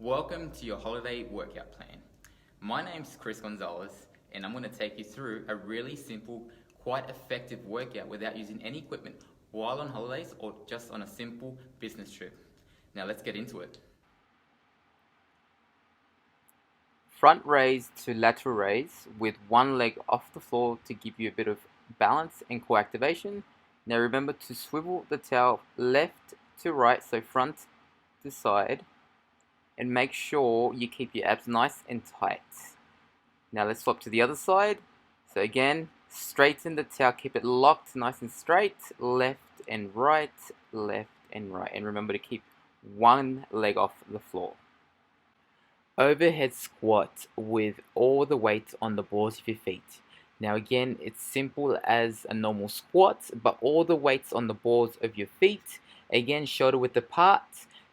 Welcome to your holiday workout plan. My name's Chris Gonzalez, and I'm going to take you through a really simple, quite effective workout without using any equipment while on holidays or just on a simple business trip. Now let's get into it. Front raise to lateral raise with one leg off the floor to give you a bit of balance and core activation. Now remember to swivel the towel left to right, so front to side, and make sure you keep your abs nice and tight. Now let's swap to the other side. So again, straighten the towel, keep it locked nice and straight, left and right, left and right. And remember to keep one leg off the floor. Overhead squat with all the weight on the balls of your feet. Now again, it's simple as a normal squat, but all the weights on the balls of your feet. Again, shoulder width apart,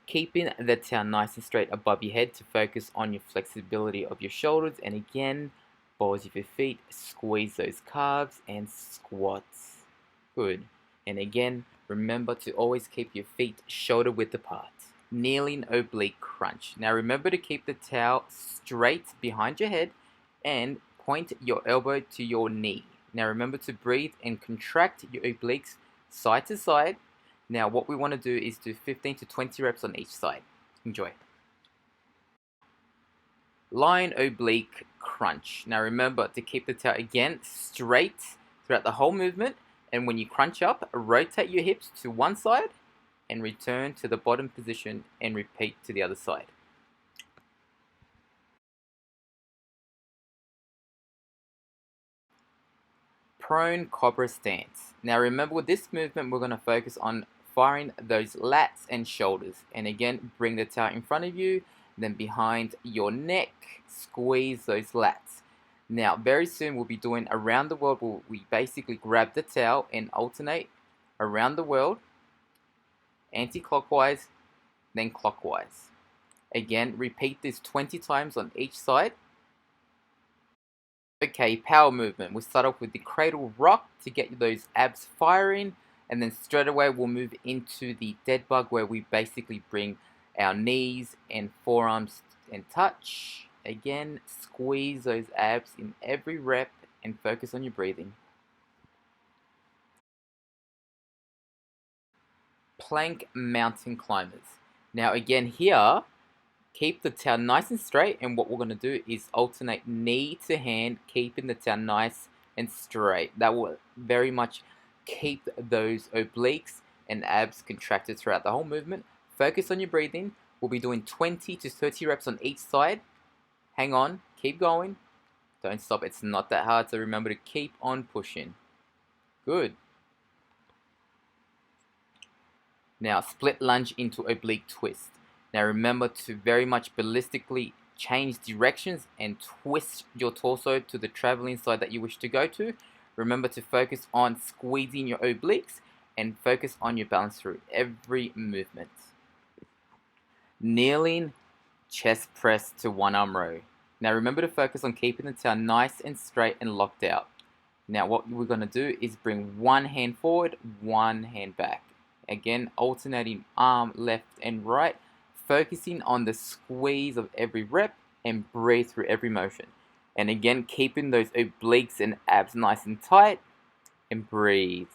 keeping the towel nice and straight above your head to focus on your flexibility of your shoulders. And again, balls of your feet, squeeze those calves and squats. Good. And again, remember to always keep your feet shoulder width apart. Kneeling oblique crunch. Now remember to keep the towel straight behind your head and point your elbow to your knee. Now remember to breathe and contract your obliques side to side. Now what we want to do is do 15 to 20 reps on each side. Enjoy. Lying oblique crunch. Now remember to keep the towel again straight throughout the whole movement, and when you crunch up, rotate your hips to one side and return to the bottom position and repeat to the other side. Prone cobra stance. Now remember, with this movement we're going to focus on firing those lats and shoulders, and again bring the towel in front of you, then behind your neck, squeeze those lats. Now very soon we'll be doing around the world, where we basically grab the towel and alternate around the world, anti-clockwise, then clockwise. Again, repeat this 20 times on each side. Okay, power movement. We'll start off with the cradle rock to get those abs firing, and then straight away we'll move into the dead bug, where we basically bring our knees and forearms and touch. Again, squeeze those abs in every rep and focus on your breathing. Plank mountain climbers. Now again here, keep the towel nice and straight, and what we're going to do is alternate knee to hand, keeping the towel nice and straight. That will very much keep those obliques and abs contracted throughout the whole movement. Focus on your breathing. We'll be doing 20 to 30 reps on each side. Hang on, keep going. Don't stop, it's not that hard, so remember to keep on pushing. Good. Now split lunge into oblique twist. Now remember to very much ballistically change directions and twist your torso to the traveling side that you wish to go to. Remember to focus on squeezing your obliques and focus on your balance through every movement. Kneeling chest press to one arm row. Now remember to focus on keeping the towel nice and straight and locked out. Now what we're going to do is bring one hand forward, one hand back. Again, alternating arm left and right, focusing on the squeeze of every rep and breathe through every motion. And again, keeping those obliques and abs nice and tight and breathe.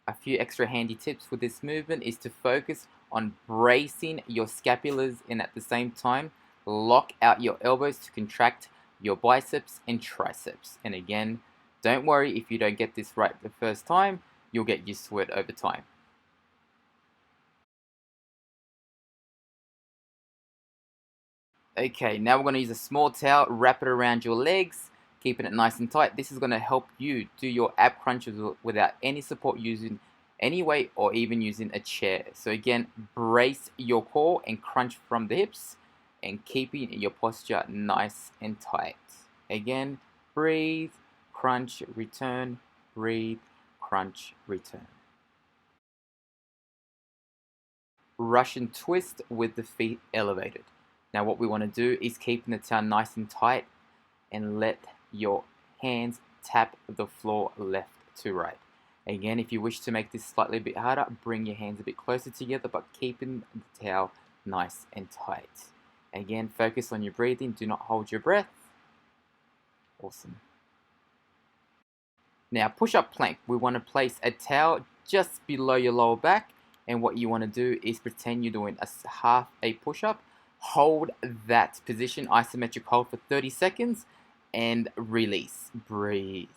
A few extra handy tips for this movement is to focus on bracing your scapulars, and at the same time lock out your elbows to contract your biceps and triceps. And again, don't worry if you don't get this right the first time, you'll get used to it over time. Okay, now we're going to use a small towel, wrap it around your legs, keeping it nice and tight. This is going to help you do your ab crunches without any support, using any weight or even using a chair. So again, brace your core and crunch from the hips and keeping your posture nice and tight. Again, breathe, crunch, return, breathe, crunch, return. Russian twist with the feet elevated. Now what we want to do is keeping the towel nice and tight and let your hands tap the floor left to right. Again, if you wish to make this slightly a bit harder, bring your hands a bit closer together, but keeping the towel nice and tight. Again, focus on your breathing. Do not hold your breath. Awesome. Now, push-up plank. We want to place a towel just below your lower back. And what you want to do is pretend you're doing half a push-up. Hold that position, isometric hold for 30 seconds. And release. Breathe.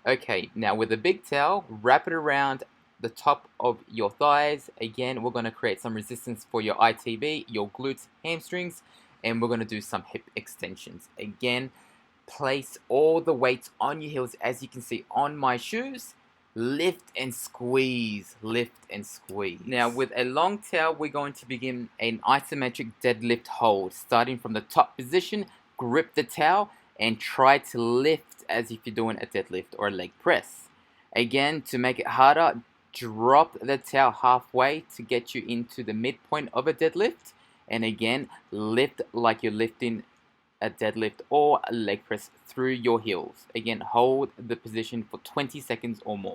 Okay, now with a big towel, wrap it around the top of your thighs. Again, we're going to create some resistance for your ITB, your glutes, hamstrings, and we're going to do some hip extensions. Again, place all the weights on your heels as you can see on my shoes. Lift and squeeze, lift and squeeze. Now with a long towel, we're going to begin an isometric deadlift hold. Starting from the top position, grip the towel and try to lift as if you're doing a deadlift or a leg press. Again, to make it harder, drop the towel halfway to get you into the midpoint of a deadlift. And again, lift like you're lifting a deadlift or a leg press through your heels. Again, hold the position for 20 seconds or more.